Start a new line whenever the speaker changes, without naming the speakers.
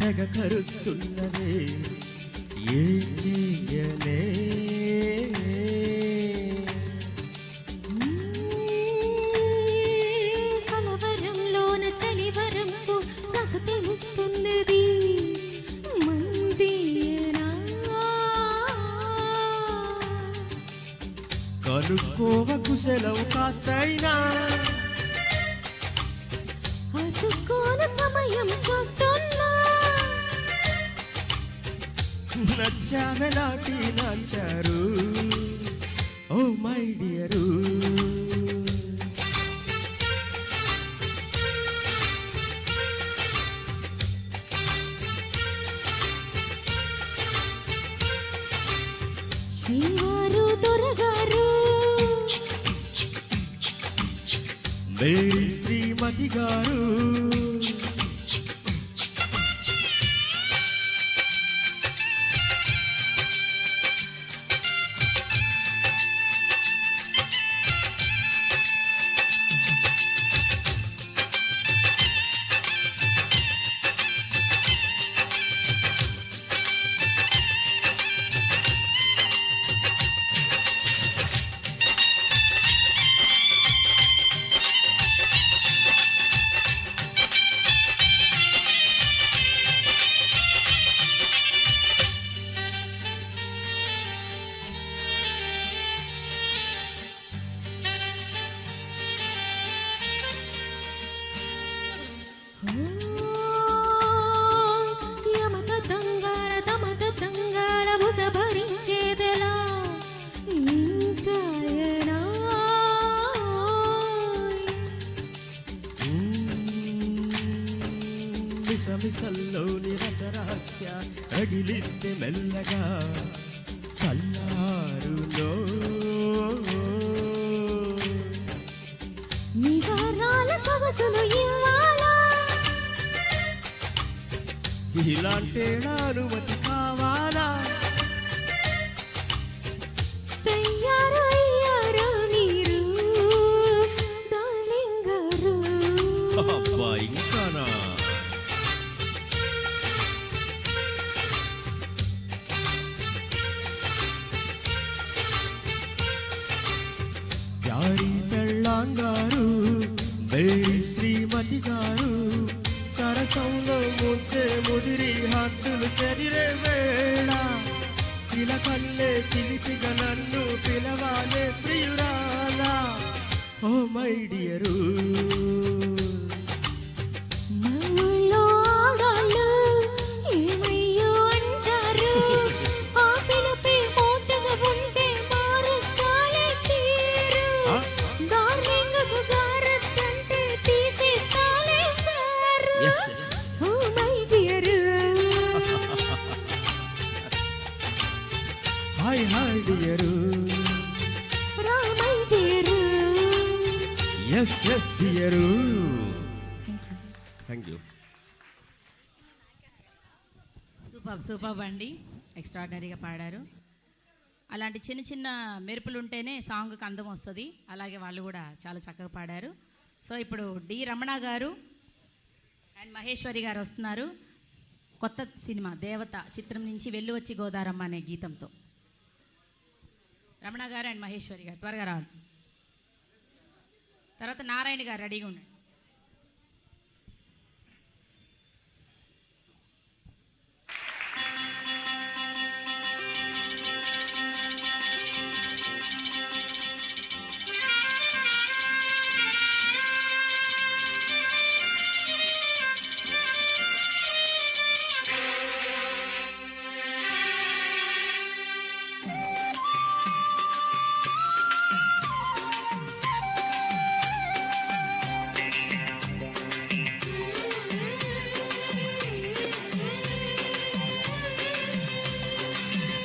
తెగ కరుస్తున్నదే ఏం చెయ్యనే
కలవరంలోన చలివరంపు రస తెలుస్తున్నది మందేనా
కనుక్కోవ కుశలవు కాస్తైనా
అతుక్కోన సమయం చూస్తున్నా
నచ్చావెలాంటి నాంచారు ఓ మై డియరు
శ్రీవారు దొరగారు
మేరీ శ్రీమతి గారు
యమత తంగాళ బుస భరించేదెలా ఇంటాయనా
మిసమిసల్లోని రసరహస్య రగిలిస్తే మెల్లగా చల్లారులో
నివారాల సవసులు ఇవ్వాలా
ఇలాంటి అనుమతి కావాలా
తయ్యారు అయ్యారు మీరు డార్లింగ్ గారు
అబ్బా ఇంకానా ప్యారీ పెళ్ళాంగారు మేరీ శ్రీమతి గారు సరసంలో ముందే ముదిరి హద్దులు చెదిరే వేళ చిలకల్లే చిలిపిగా నన్ను పిలవాలే ప్రియురాలా ఓ మై డియరు
నవ్వుల్లో ఆడాళ్ళు ఏమయ్యో అంటారు ఆ పిలుపే మోటగా ఉంటే మారుస్తాలే తీరు డార్లింగ్ గారత్తంటే తీసేస్తాలే sir oh my dear
hi hi dear
రా my dear
yes yes dear thank you
super అండి, ఎక్స్ట్రాడినరీగా పాడారు. అలాంటి చిన్న చిన్న మెరుపులు ఉంటేనే సాంగ్కి అందం వస్తుంది. అలాగే వాళ్ళు కూడా చాలా చక్కగా పాడారు. సో ఇప్పుడు డి రమణ గారు అండ్ మహేశ్వరి గారు వస్తున్నారు. కొత్త సినిమా దేవత చిత్రం నుంచి వెళ్ళి వచ్చి గోదారమ్మ అనే గీతంతో. రమణ గారు అండ్ మహేశ్వరి గారు త్వరగా రావాలి. తర్వాత నారాయణ గారు రెడీగా ఉండండి.